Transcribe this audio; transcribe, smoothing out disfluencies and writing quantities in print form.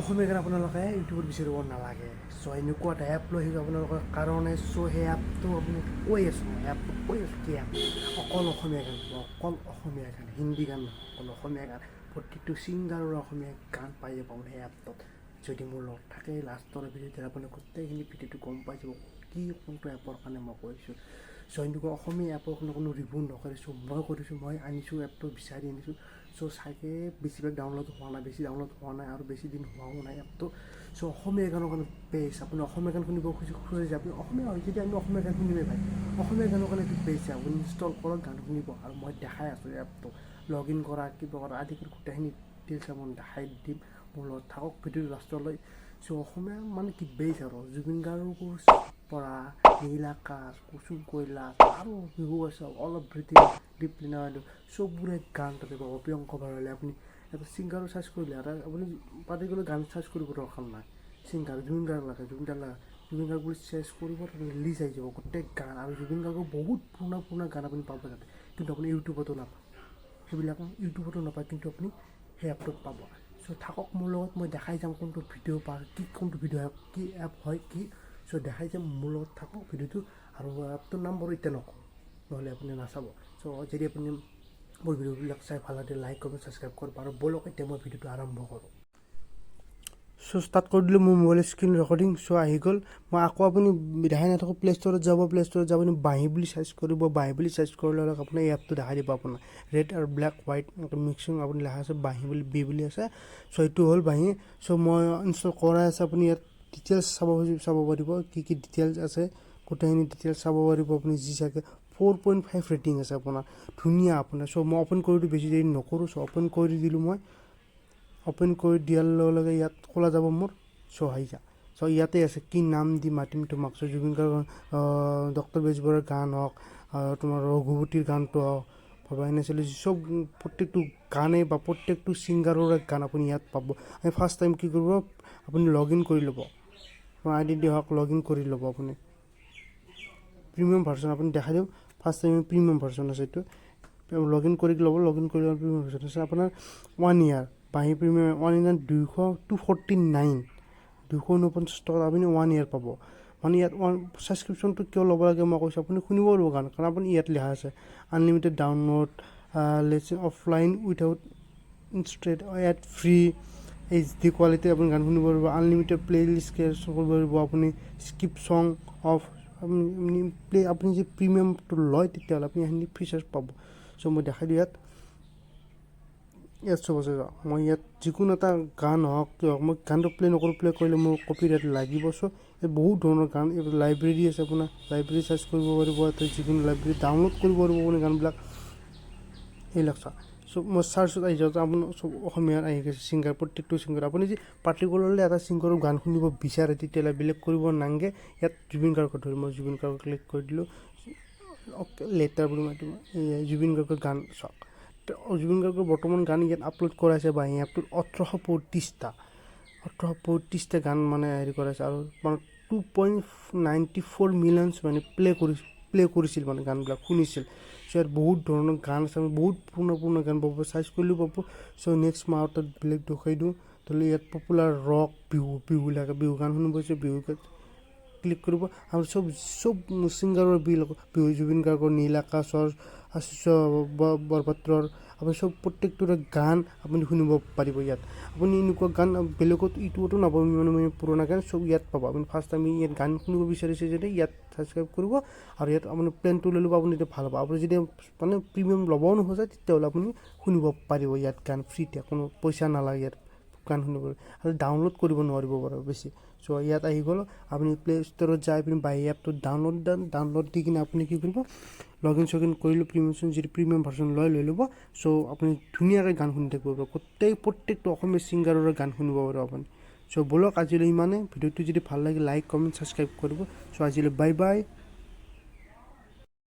অসমীয়া গান আপোনালোকে ইউটিউবত বিচাৰিব নালাগে। চ' এনেকুৱা এটা এপ লৈ আহিছোঁ আপোনালোকৰ কাৰণে। চ' সেই এপটো আপুনি কৈ আছোঁ কি এপ অকল অসমীয়া গান, হিন্দী গান নহয়, অকল অসমীয়া গান। প্ৰত্যেকটো ছিংগাৰৰ অসমীয়া গান পাই যাব আপুনি সেই এপটোত। যদি মোৰ লগত থাকে লাষ্টৰ ভিডিঅ'তে আপুনি গোটেইখিনি ভিডিঅ'টো গম পাই যাব কি কোনটো এপৰ কাৰণে মই কৈছোঁ। চ' এনেকুৱা অসমীয়া এপৰ কোনো ৰিভিউ নকৰিছোঁ, মই কৰিছোঁ, মই আনিছোঁ, এপটো বিচাৰি আনিছোঁ। চ' চাগে বেছিভাগ ডাউনলোড হোৱা নাই আৰু বেছি দিন হোৱাও নাই এপটো। চ' অসমীয়া গানৰ কাৰণে বেষ্ট। আপুনি অসমীয়া গান শুনিব খুজিছে, আপুনি অসমীয়া হয় যদি আমি অসমীয়া গান শুনিমেই পাই, অসমীয়া গানৰ কাৰণে এইটো বেষ্ট। আপুনি ইনষ্টল কৰক, গান শুনিব। আৰু মই দেখাই আছোঁ এপটো লগ ইন কৰা কিবা কৰা আদি কৰি গোটেইখিনি ডিটেইলছ মই দেখাই দিম। মোৰ লগত থাকক ভিডিঅ'টো লাষ্টলৈ। চ' অসমীয়া মানে কি বেষ্ট আৰু জুবিন গাৰ্গৰ পৰা নীল আকাশ, কুসুম কৈলাশ আৰু বিহু আছে অলপ ডিপ্লিনাৰ চববোৰে গান তাতে পাব। প্ৰিয়ংক ভৰালী আপুনি এটা ছিংগাৰো চাৰ্চ কৰিলে আৰু আপুনি পাৰ্টিকুলাৰ গান চাৰ্চ কৰিব দৰকাৰ নাই। ছিংগাৰ জুবিন গাৰ্গ লাগে, জুবিন গাৰ্গ বুলি চাৰ্চ কৰিব, তাতে লিষ্ট আহি যাব গোটেই গান। আৰু জুবিন গাৰ্গৰ বহুত পুৰণা গান আপুনি পাব তাতে, কিন্তু আপুনি ইউটিউবতো নাপায়। সেইবিলাক ইউটিউবতো নাপায়, কিন্তু আপুনি সেই এপটোত পাব। চ' থাকক মোৰ লগত, মই দেখাই যাম কোনটো ভিডিঅ' কোনটো ভিডিঅ' হয়, কি এপ হয় কি। চ' দেখাই যাম, মোৰ লগত থাকক ভিডিঅ'টো। আৰু এপটোৰ নাম বাৰু এতিয়া নকওঁ, নহ'লে আপুনি নাচাব। চ' যদি আপুনি মোৰ ভিডিঅ'বিলাক চাই ভাল লাগে লাইক কৰিব, ছাবস্ক্ৰাইব কৰিব। আৰু ব'লক এতিয়া মই ভিডিঅ'টো আৰম্ভ কৰোঁ। চ' ষ্টাৰ্ট কৰি দিলোঁ মোৰ মোবাইল স্ক্ৰীণ ৰেকৰ্ডিং। চ' আহি গ'ল। মই আকৌ আপুনি দেখাই নাথাকোঁ, প্লে' ষ্ট'ৰত যাব, আপুনি বাঁহী বুলি চাৰ্চ কৰিব। বাঁহী বুলি চাৰ্চ কৰিলে আপোনাৰ এই এপটো দেখাই দিব। আপোনাৰ ৰেড আৰু ব্লেক হোৱাইট মিক্সিং আপুনি লেখা আছে বাঁহী বুলি, বি বুলি আছে। চ' এইটো হ'ল বাঁহী। চ' মই ইনষ্টল কৰাই আছে। আপুনি ইয়াত ডিটেইলছ চাব পাৰিব, কি ডিটেইলছ আছে গোটেইখিনি ডিটেইলছ চাব পাৰিব। আপুনি যি চাগে 4.5 ৰেটিং আছে আপোনাৰ, ধুনীয়া আপোনাৰ। চ' মই অ'পেন কৰি দিওঁ, বেছি দেৰি নকৰোঁ। চ' অ'পেন কৰি দিলোঁ মই। অ'পেন কৰি দিয়াৰ লগে লগে ইয়াত খোলা যাব মোৰ। চ' আহি যা। চ' ইয়াতে আছে কি নাম দি মাতিম তোমাক। চ' জুবিন গাৰ্গ, ডক্টৰ বেজবৰুৱাৰ গান হওক, তোমাৰ ৰঘুপতিৰ গানটো হওক, ভবাই নাছিলোঁ, চব প্ৰত্যেকটো গানেই বা প্ৰত্যেকটো ছিংগাৰৰে গান আপুনি ইয়াত পাব। আমি ফাৰ্ষ্ট টাইম কি কৰিব, আপুনি লগ ইন কৰি ল'ব, আইডি দি হওক লগ ইন কৰি ল'ব। আপুনি প্ৰিমিয়াম ভাৰ্চন আপুনি দেখাই দিওঁ। ফাৰ্ষ্ট টাইম প্ৰিমিয়াম ভাৰ্চন আছে এইটো, লগ ইন কৰি ল'ব। লগ ইন কৰি লোৱাৰ প্ৰিমিয়াম ভাৰ্চন আছে আপোনাৰ 1 ইয়াৰ। বাঁহী প্ৰিমিয়াম 1 ইয়াৰ 249 টকা আপুনি 1 ইয়াৰ পাব। মানে ইয়াত ছাবস্ক্ৰিপশ্যনটো কিয় ল'ব লাগে মই কৈছোঁ, আপুনি শুনিব পাৰিব গান, কাৰণ আপুনি ইয়াত লিখা আছে unlimited download, lesson offline without instead ad free, HD quality আপুনি গান শুনিব পাৰিব, আনলিমিটেড প্লে'লিষ্ট ক্ৰিয়েট কৰিব পাৰিব, আপুনি স্কিপ ছং অফ আপুনি যদি প্ৰিমিয়ামটো লয় তেতিয়াহ'লে আপুনি সেইখিনি ফিচাৰ্ছ পাব। চ' মই দেখাই দিওঁ ইয়াত চব আছে। মই ইয়াত যিকোনো এটা গান হওক কিয় হওক, মই গানটো প্লে' নকৰোঁ, প্লে' কৰিলে মোৰ কপিৰাইট লাগিব। চ' এই বহুত ধৰণৰ গান, এই লাইব্ৰেৰী আছে আপোনাৰ, লাইব্ৰেৰী চাৰ্চ কৰিব পাৰিব, যিকোনো লাইব্ৰেৰী ডাউনলোড কৰিব পাৰিব আপুনি গানবিলাক, এইবিলাক চোৱা। চ' মই চাৰ্চত আহি যাওঁতে আপোনাৰ চব অসমীয়াত আহি গৈছে ছিংগাৰ, প্ৰত্যেকটো ছিংগাৰ। আপুনি যদি পাৰ্টিকুলাৰলি এটা ছিংগাৰৰ গান শুনিব বিচাৰে তেতিয়াহ'লে বেলেগ কৰিব নালাগে। ইয়াত জুবিন গাৰ্গক ধৰি মই জুবিন গাৰ্গক ক্লিক কৰি দিলোঁ। লেটাৰ বুলি মাতিম, জুবিন গাৰ্গৰ গান চাওক। জুবিন গাৰ্গৰ বৰ্তমান গান ইয়াত আপলোড কৰাইছে বাঁহী এপটোত 1835টা গান মানে হেৰি কৰাইছে। আৰু মানে 2.94 মিলিয়নছ মানে প্লে কৰিছিল মানে গানবিলাক শুনিছিল। চ' ইয়াত বহুত ধৰণৰ গান আছে, বহুত পুৰণা গান পাব, চাৰ্চ কৰিলেও পাব। চ' নেক্সট মাহত তাত বেলেগ দেখাই দিওঁ। ধৰি লওক ইয়াত পপুলাৰ ৰক, বিহু লাগে, বিহু গান শুনিব হৈছে, বিহু ক্লিক কৰিব। আৰু চব ছিংগাৰৰ বিহু, জুবিন গাৰ্গৰ, নীল আকাশৰ, আশিষ বৰপাত্ৰৰ, আপুনি চব প্ৰত্যেকটোৰে গান আপুনি শুনিব পাৰিব ইয়াত। আপুনি এনেকুৱা গান বেলেগত ইউটিউবতো নাপাব, মানে পুৰণা গান চব ইয়াত পাব। আপুনি ফাৰ্ষ্ট টাইম ইয়াত গান শুনিব বিচাৰিছে যদি ইয়াত ছাবস্ক্ৰাইব কৰিব। আৰু ইয়াত আপুনি প্লেনটো লৈ ল'ব, আপুনি এতিয়া ভাল পাব। আপুনি যদি মানে প্ৰিমিয়াম ল'বও নোখোজে তেতিয়াহ'লে আপুনি শুনিব পাৰিব ইয়াত গান ফ্ৰীতে, কোনো পইচা নালাগে ইয়াত গান শুনিব। আৰু ডাউনলোড কৰিব নোৱাৰিব বাৰু বেছি। চ' ইয়াত আহি গ'ল, আপুনি প্লে' ষ্ট'ৰত যাই পিনি বাঁহী এপটো ডাউনলোড দি কিনে আপুনি কি কৰিব, লগ ইন কৰিলোঁ। প্ৰিমিয়াম ভাৰ্চন লৈ ল'ব। চ' আপুনি ধুনীয়াকৈ গান শুনি থাকিব পাৰিব, প্ৰত্যেকটো অসমীয়া ছিংগাৰৰে গান শুনিব পাৰিব আপুনি। চ' ব'লক আজিলৈ ইমানে। ভিডিঅ'টো যদি ভাল লাগে লাইক কমেণ্ট ছাবস্ক্ৰাইব কৰিব। চ' আজিলৈ বাই বাই।